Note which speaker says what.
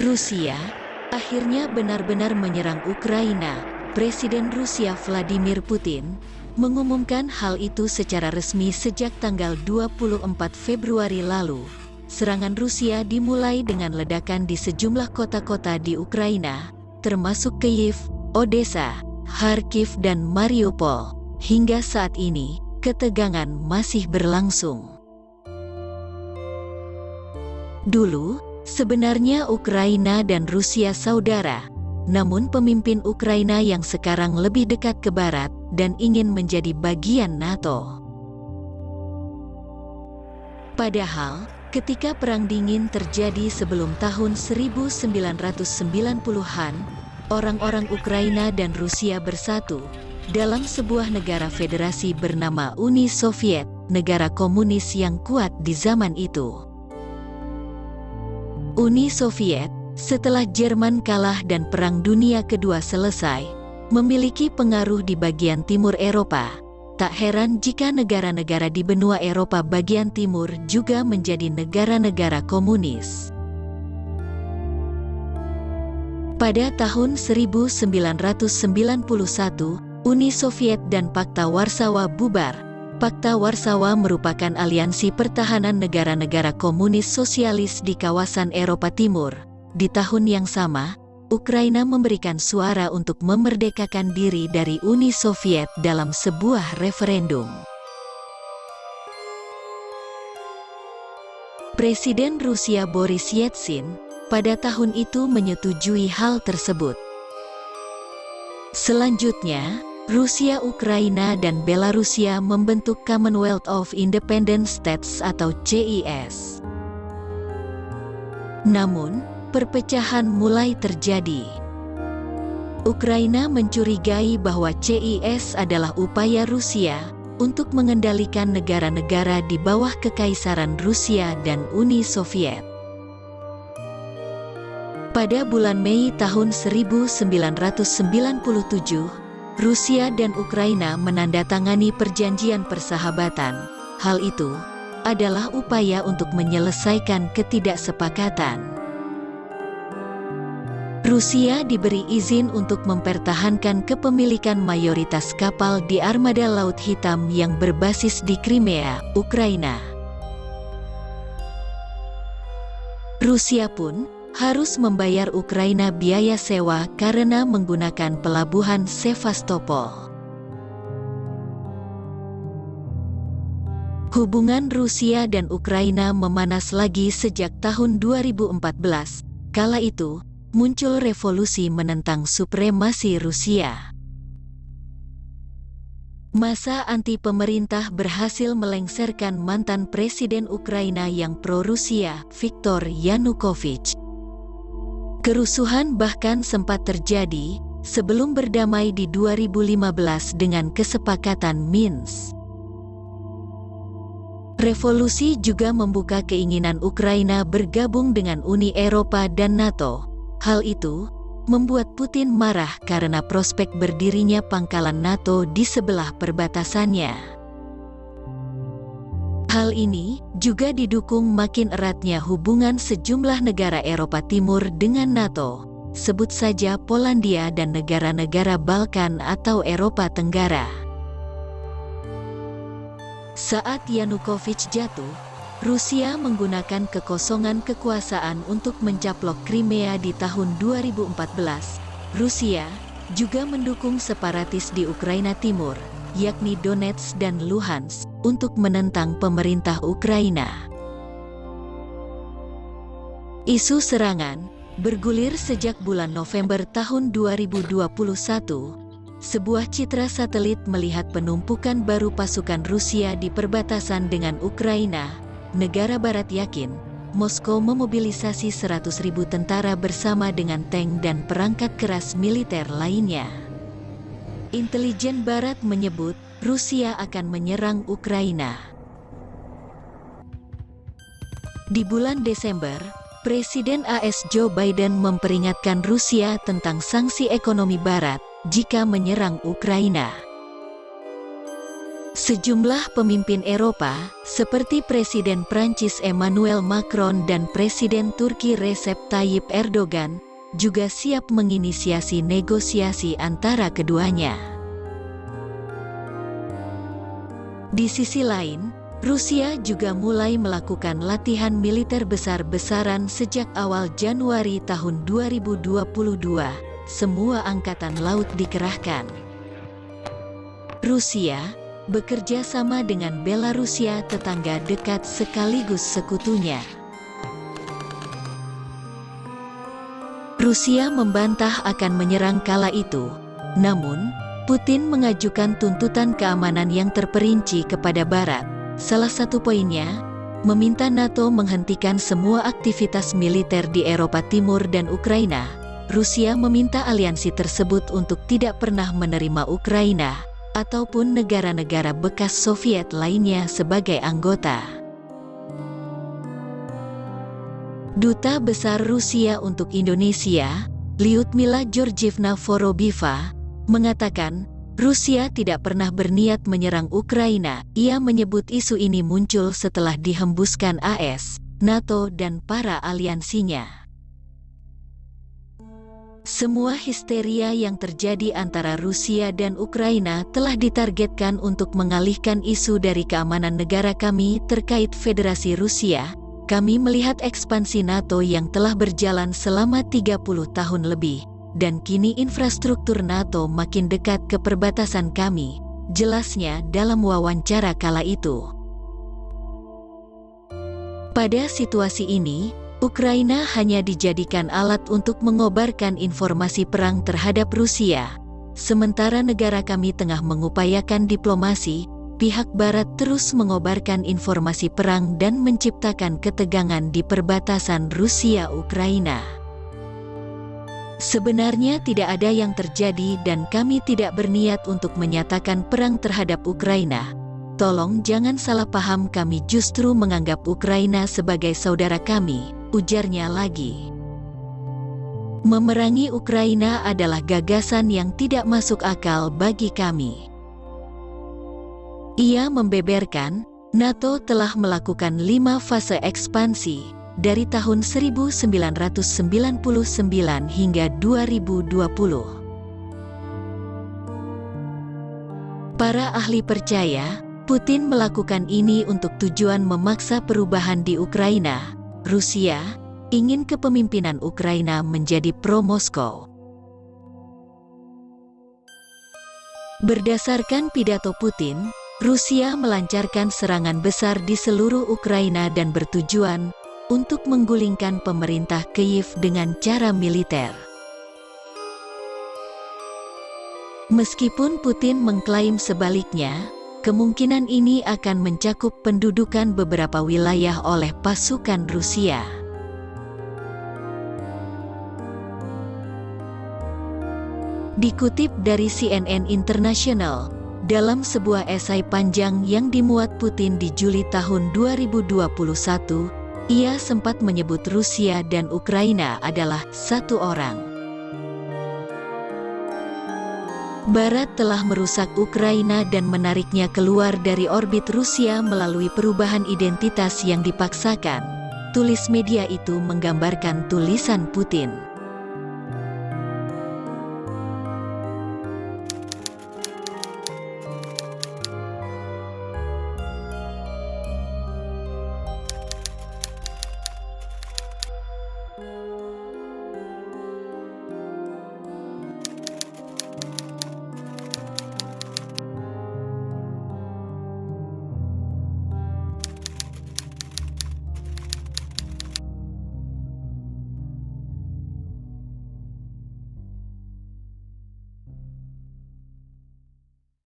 Speaker 1: Rusia akhirnya benar-benar menyerang Ukraina. Presiden Rusia Vladimir Putin mengumumkan hal itu secara resmi sejak tanggal 24 Februari lalu. Serangan Rusia dimulai dengan ledakan di sejumlah kota-kota di Ukraina, termasuk Kyiv, Odessa, Kharkiv dan Mariupol. Hingga saat ini, ketegangan masih berlangsung. Dulu, sebenarnya Ukraina dan Rusia saudara, namun pemimpin Ukraina yang sekarang lebih dekat ke barat dan ingin menjadi bagian NATO. Padahal, ketika Perang Dingin terjadi sebelum tahun 1990-an, orang-orang Ukraina dan Rusia bersatu dalam sebuah negara federasi bernama Uni Soviet, negara komunis yang kuat di zaman itu. Uni Soviet, setelah Jerman kalah dan Perang Dunia Kedua selesai, memiliki pengaruh di bagian timur Eropa. Tak heran jika negara-negara di benua Eropa bagian timur juga menjadi negara-negara komunis. Pada tahun 1991, Uni Soviet dan Pakta Warsawa bubar. Pakta Warsawa merupakan aliansi pertahanan negara-negara komunis sosialis di kawasan Eropa Timur. Di tahun yang sama, Ukraina memberikan suara untuk memerdekakan diri dari Uni Soviet dalam sebuah referendum. Presiden Rusia Boris Yeltsin pada tahun itu menyetujui hal tersebut. Selanjutnya, Rusia, Ukraina, dan Belarusia membentuk Commonwealth of Independent States atau CIS. Namun, perpecahan mulai terjadi. Ukraina mencurigai bahwa CIS adalah upaya Rusia untuk mengendalikan negara-negara di bawah kekaisaran Rusia dan Uni Soviet. Pada bulan Mei tahun 1997, Rusia dan Ukraina menandatangani perjanjian persahabatan. Hal itu adalah upaya untuk menyelesaikan ketidaksepakatan. Rusia diberi izin untuk mempertahankan kepemilikan mayoritas kapal di armada Laut Hitam yang berbasis di Crimea, Ukraina. Rusia pun harus membayar Ukraina biaya sewa karena menggunakan pelabuhan Sevastopol. Hubungan Rusia dan Ukraina memanas lagi sejak tahun 2014. Kala itu, muncul revolusi menentang supremasi Rusia. Masa anti-pemerintah berhasil melengsarkan mantan presiden Ukraina yang pro-Rusia, Viktor Yanukovych. Kerusuhan bahkan sempat terjadi sebelum berdamai di 2015 dengan kesepakatan Minsk. Revolusi juga membuka keinginan Ukraina bergabung dengan Uni Eropa dan NATO. Hal itu membuat Putin marah karena prospek berdirinya pangkalan NATO di sebelah perbatasannya. Hal ini juga didukung makin eratnya hubungan sejumlah negara Eropa Timur dengan NATO, sebut saja Polandia dan negara-negara Balkan atau Eropa Tenggara. Saat Yanukovych jatuh, Rusia menggunakan kekosongan kekuasaan untuk mencaplok Crimea di tahun 2014. Rusia juga mendukung separatis di Ukraina Timur, yakni Donetsk dan Luhansk, untuk menentang pemerintah Ukraina. Isu serangan bergulir sejak bulan November tahun 2021. Sebuah citra satelit melihat penumpukan baru pasukan Rusia di perbatasan dengan Ukraina. Negara Barat yakin Moskow memobilisasi 100.000 tentara bersama dengan tank dan perangkat keras militer lainnya. Intelijen Barat menyebut Rusia akan menyerang Ukraina. Di bulan Desember, Presiden AS Joe Biden memperingatkan Rusia tentang sanksi ekonomi Barat jika menyerang Ukraina. Sejumlah pemimpin Eropa, seperti Presiden Prancis Emmanuel Macron dan Presiden Turki Recep Tayyip Erdogan, juga siap menginisiasi negosiasi antara keduanya. Di sisi lain, Rusia juga mulai melakukan latihan militer besar-besaran sejak awal Januari tahun 2022. Semua angkatan laut dikerahkan. Rusia bekerja sama dengan Belarusia, tetangga dekat sekaligus sekutunya. Rusia membantah akan menyerang kala itu, namun Putin mengajukan tuntutan keamanan yang terperinci kepada Barat. Salah satu poinnya, meminta NATO menghentikan semua aktivitas militer di Eropa Timur dan Ukraina. Rusia meminta aliansi tersebut untuk tidak pernah menerima Ukraina ataupun negara-negara bekas Soviet lainnya sebagai anggota. Duta Besar Rusia untuk Indonesia, Lyudmila Georgievna Vorobieva, mengatakan, Rusia tidak pernah berniat menyerang Ukraina. Ia menyebut isu ini muncul setelah dihembuskan AS, NATO dan para aliansinya. Semua histeria yang terjadi antara Rusia dan Ukraina telah ditargetkan untuk mengalihkan isu dari keamanan negara kami terkait Federasi Rusia. Kami melihat ekspansi NATO yang telah berjalan selama 30 tahun lebih, dan kini infrastruktur NATO makin dekat ke perbatasan kami, jelasnya dalam wawancara kala itu. Pada situasi ini, Ukraina hanya dijadikan alat untuk mengobarkan informasi perang terhadap Rusia. Sementara negara kami tengah mengupayakan diplomasi, pihak Barat terus mengobarkan informasi perang dan menciptakan ketegangan di perbatasan Rusia-Ukraina. Sebenarnya tidak ada yang terjadi dan kami tidak berniat untuk menyatakan perang terhadap Ukraina. Tolong jangan salah paham, kami justru menganggap Ukraina sebagai saudara kami, ujarnya lagi. Memerangi Ukraina adalah gagasan yang tidak masuk akal bagi kami. Ia membeberkan, NATO telah melakukan 5 fase ekspansi, dari tahun 1999 hingga 2020. Para ahli percaya, Putin melakukan ini untuk tujuan memaksa perubahan di Ukraina. Rusia ingin kepemimpinan Ukraina menjadi pro-Moskow. Berdasarkan pidato Putin, Rusia melancarkan serangan besar di seluruh Ukraina dan bertujuan untuk menggulingkan pemerintah Kyiv dengan cara militer. Meskipun Putin mengklaim sebaliknya, kemungkinan ini akan mencakup pendudukan beberapa wilayah oleh pasukan Rusia. Dikutip dari CNN International, dalam sebuah esai panjang yang dimuat Putin di Juli tahun 2021, ia sempat menyebut Rusia dan Ukraina adalah satu orang. Barat telah merusak Ukraina dan menariknya keluar dari orbit Rusia melalui perubahan identitas yang dipaksakan. Tulis media itu menggambarkan tulisan Putin.